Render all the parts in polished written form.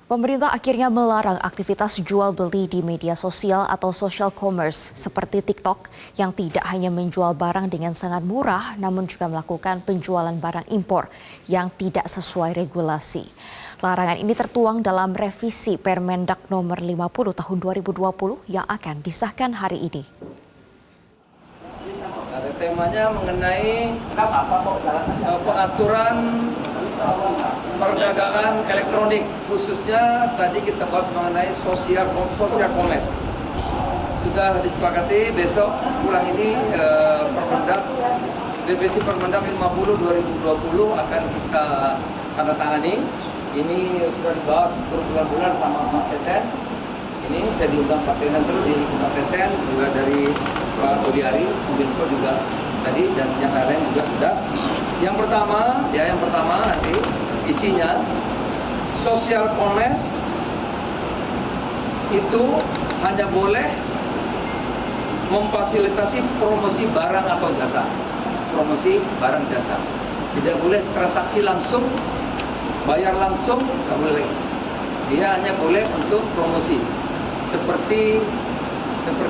Pemerintah akhirnya melarang aktivitas jual beli di media sosial atau social commerce seperti TikTok yang tidak hanya menjual barang dengan sangat murah namun juga melakukan penjualan barang impor yang tidak sesuai regulasi. Larangan ini tertuang dalam revisi Permendak nomor 50 tahun 2020 yang akan disahkan hari ini. Temanya mengenai pengaturan perdagangan elektronik, khususnya tadi kita bahas mengenai social commerce. Sudah disepakati besok bulan ini revisi Permendak 50 2020 akan kita tanda tangani. Ini sudah dibahas berbulan-bulan sama Pak Teten. Ini saya diundang Pak Teten terus di Pak Teten, juga dari Pak Budiari, Kominfo juga tadi, dan yang lain juga sudah. Yang pertama nanti isinya social commerce itu hanya boleh memfasilitasi promosi barang atau jasa. Promosi barang jasa. Tidak boleh transaksi langsung, bayar langsung, nggak boleh. Dia hanya boleh untuk promosi. Seperti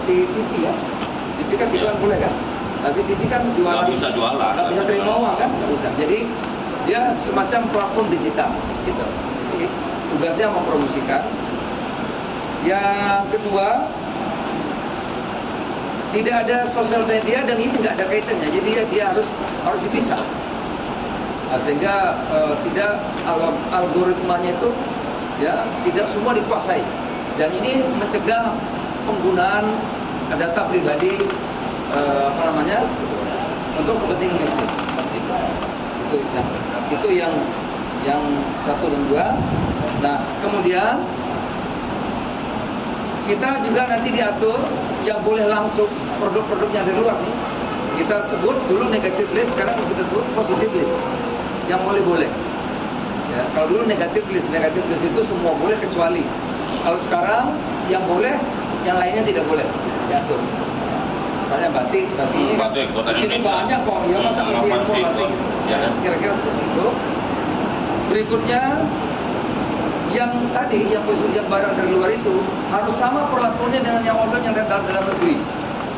TV ya. TV kan jualan boleh kan? Tapi TV kan jualan. Nggak bisa jualan. Nggak bisa terima uang kan? Nggak bisa. Jadi dia semacam platform digital gitu. Jadi tugasnya mempromosikan. Yang kedua, tidak ada sosial media dan ini nggak ada kaitannya. Jadi dia harus dipisah. Nah, sehingga tidak algoritmanya itu ya tidak semua dikuasai. Dan ini mencegah penggunaan data pribadi untuk kepentingan bisnis. Itu yang satu dan dua. Nah, kemudian kita juga nanti diatur yang boleh langsung produk-produknya dari luar nih. Kita sebut dulu negative list, sekarang kita sebut positive list. Yang boleh. Ya, kalau dulu negative list itu semua boleh kecuali. Kalau sekarang yang boleh, yang lainnya tidak boleh diatur. Misalnya batik ini banyak kok, ya masa masih batik. Kira-kira seperti itu. Berikutnya yang barang dari luar itu harus sama perlakuannya dengan yang online yang dalam negeri.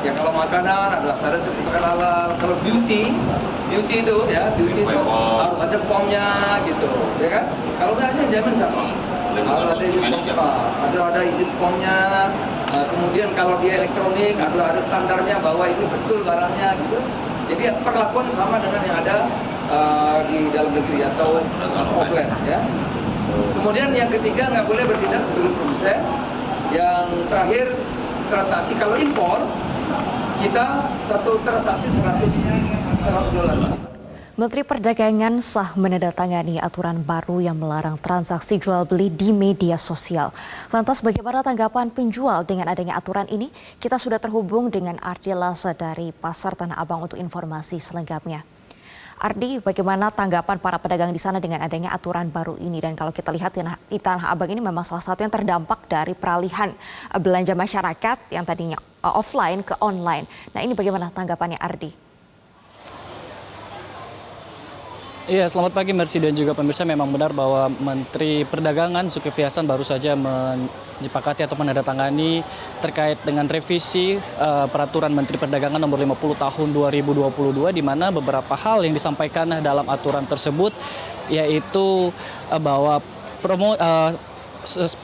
Ya kalau makanan ada sertifikat halal. Kalau beauty itu harus ada POM-nya gitu, ya kan? Kalau nggak ada jamin siapa? Harus ada izin ada izin POM-nya. Kemudian kalau dia elektronik ada standarnya bahwa ini betul barangnya gitu. Jadi perlakuan sama dengan yang ada di dalam negeri atau offline ya. Kemudian yang ketiga nggak boleh bertindak sebagai produsen. Yang terakhir transaksi kalau impor kita satu transaksi $100. Menteri Perdagangan sah menandatangani aturan baru yang melarang transaksi jual beli di media sosial. Lantas bagaimana tanggapan penjual dengan adanya aturan ini? Kita sudah terhubung dengan Ardi Lasa dari Pasar Tanah Abang untuk informasi selengkapnya. Ardi, bagaimana tanggapan para pedagang di sana dengan adanya aturan baru ini? Dan kalau kita lihat di Tanah Abang ini memang salah satu yang terdampak dari peralihan belanja masyarakat yang tadinya offline ke online. Nah, ini bagaimana tanggapannya Ardi? Iya, selamat pagi Mercy dan juga pemirsa. Memang benar bahwa Menteri Perdagangan Zulkifli Hasan baru saja menyepakati atau menandatangani terkait dengan revisi peraturan Menteri Perdagangan nomor 50 tahun 2022 di mana beberapa hal yang disampaikan dalam aturan tersebut yaitu bahwa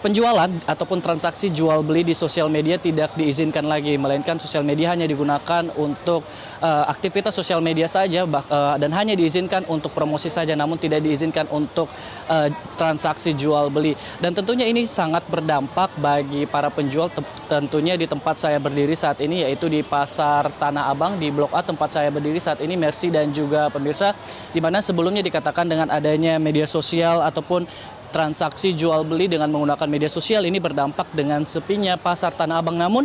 penjualan ataupun transaksi jual beli di sosial media tidak diizinkan lagi, melainkan sosial media hanya digunakan untuk aktivitas sosial media saja dan hanya diizinkan untuk promosi saja, namun tidak diizinkan untuk transaksi jual beli. Dan tentunya ini sangat berdampak bagi para penjual, tentunya di tempat saya berdiri saat ini yaitu di Pasar Tanah Abang di Blok A tempat saya berdiri saat ini, Mercy dan juga pemirsa, di mana sebelumnya dikatakan dengan adanya media sosial ataupun transaksi jual beli dengan menggunakan media sosial ini berdampak dengan sepinya Pasar Tanah Abang. Namun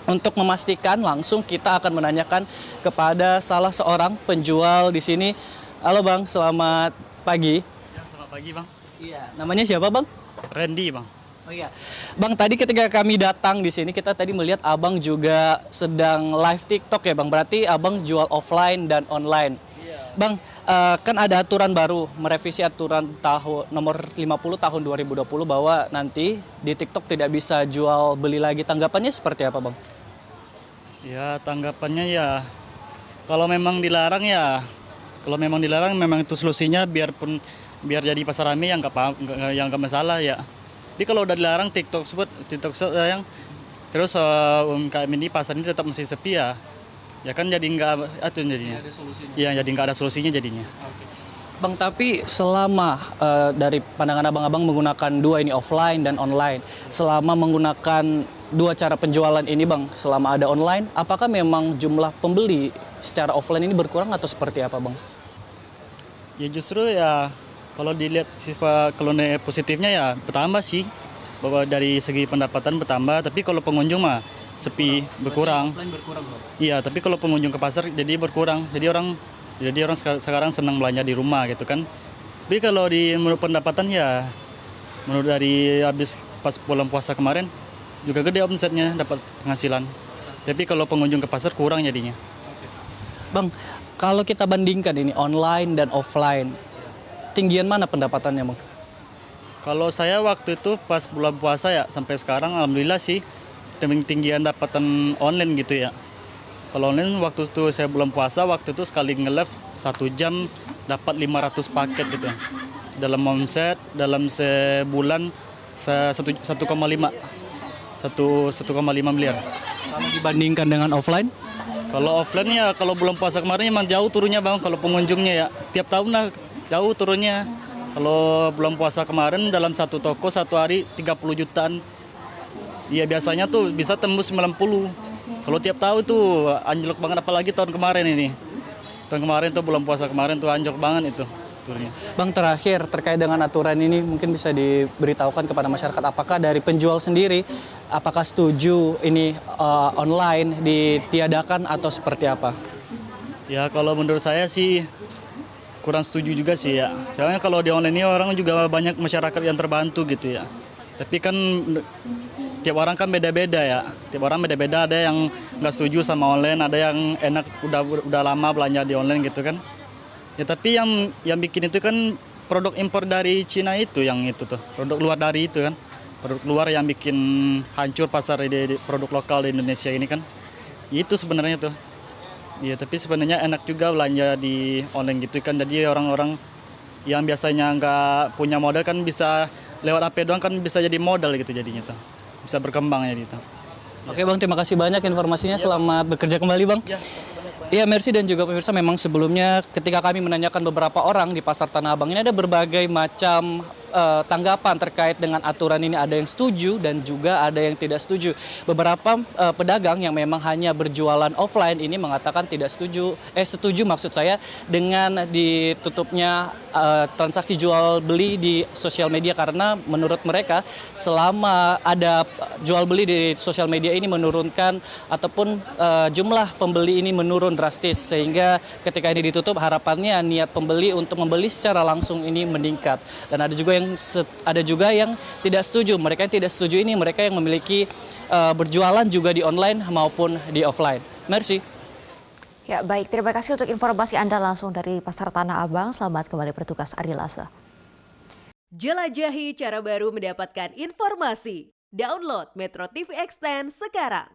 untuk memastikan langsung kita akan menanyakan kepada salah seorang penjual di sini. Halo Bang, selamat pagi. Ya, selamat pagi Bang. Iya, namanya siapa Bang? Randy Bang. Oh iya, Bang, tadi ketika kami datang di sini kita tadi melihat Abang juga sedang live TikTok ya Bang. Berarti Abang jual offline dan online. Bang, kan ada aturan baru, merevisi aturan tahun nomor 50 tahun 2020 bahwa nanti di TikTok tidak bisa jual beli lagi. Tanggapannya seperti apa, Bang? Ya tanggapannya ya, kalau memang dilarang memang itu solusinya biar jadi pasar rame yang nggak masalah ya. Jadi kalau udah dilarang yang terus UMKM ini pasar ini tetap masih sepi ya. Ya kan jadi nggak itu jadinya. Iya, jadi nggak ada solusinya jadinya. Bang, tapi selama dari pandangan abang-abang menggunakan dua ini offline dan online, selama menggunakan dua cara penjualan ini, Bang, selama ada online, apakah memang jumlah pembeli secara offline ini berkurang atau seperti apa, Bang? Ya justru ya kalau dilihat sifat kalau positifnya ya bertambah sih, bahwa dari segi pendapatan bertambah, tapi kalau pengunjung mah sepi, berkurang. Offline berkurang, Bang. Iya, tapi kalau pengunjung ke pasar jadi berkurang. Jadi orang sekarang senang belanja di rumah gitu kan. Tapi kalau menurut pendapatan ya, menurut dari habis pas bulan puasa kemarin juga gede omsetnya, dapat penghasilan. Tapi kalau pengunjung ke pasar kurang jadinya. Bang, kalau kita bandingkan ini online dan offline, tinggian mana pendapatannya, Bang? Kalau saya waktu itu pas bulan puasa ya sampai sekarang alhamdulillah sih tinggian dapatan online gitu ya. Kalau online waktu itu saya bulan puasa, waktu itu sekali nge-live 1 jam dapat 500 paket gitu. Dalam omset dalam sebulan 1,5 miliar. Kalau dibandingkan dengan offline? Kalau offline ya kalau bulan puasa kemarin emang jauh turunnya, Bang, kalau pengunjungnya ya. Tiap tahun lah jauh turunnya. Kalau bulan puasa kemarin dalam satu toko satu hari 30 jutaan. Iya biasanya tuh bisa tembus 90. Kalau tiap tahun tuh anjlok banget, apalagi tahun kemarin ini. Tahun kemarin tuh bulan puasa kemarin tuh anjlok banget itu turunnya. Bang, terakhir terkait dengan aturan ini mungkin bisa diberitahukan kepada masyarakat, apakah dari penjual sendiri apakah setuju ini online ditiadakan atau seperti apa? Ya kalau menurut saya sih kurang setuju juga sih ya. Soalnya kalau di online ini orang juga banyak masyarakat yang terbantu gitu ya. Tapi kan tiap orang kan beda-beda ya. Tiap orang beda-beda, ada yang nggak setuju sama online, ada yang enak udah lama belanja di online gitu kan. Ya tapi yang bikin itu kan produk impor dari Cina itu, yang itu tuh. Produk luar dari itu kan. Produk luar yang bikin hancur pasar di produk lokal di Indonesia ini kan. Itu sebenarnya tuh. Iya, tapi sebenarnya enak juga belanja di online gitu kan. Jadi orang-orang yang biasanya nggak punya modal kan bisa lewat HP doang kan bisa jadi modal gitu jadinya tuh. Bisa berkembang ya gitu. Oke, Bang, terima kasih banyak informasinya. Selamat bekerja kembali, Bang. Iya, merci dan juga pemirsa, memang sebelumnya ketika kami menanyakan beberapa orang di Pasar Tanah Abang ini ada berbagai macam tanggapan terkait dengan aturan ini. Ada yang setuju dan juga ada yang tidak setuju. Beberapa pedagang yang memang hanya berjualan offline ini mengatakan tidak setuju, setuju maksud saya, dengan ditutupnya transaksi jual beli di sosial media, karena menurut mereka selama ada jual beli di sosial media ini menurunkan ataupun jumlah pembeli ini menurun drastis, sehingga ketika ini ditutup harapannya niat pembeli untuk membeli secara langsung ini meningkat. Dan ada juga yang tidak setuju. Mereka yang tidak setuju ini mereka yang memiliki berjualan juga di online maupun di offline. Merci. Ya baik, terima kasih untuk informasi Anda langsung dari Pasar Tanah Abang. Selamat kembali bertugas Ari Lasa. Jelajahi cara baru mendapatkan informasi. Download Metro TV Extend sekarang.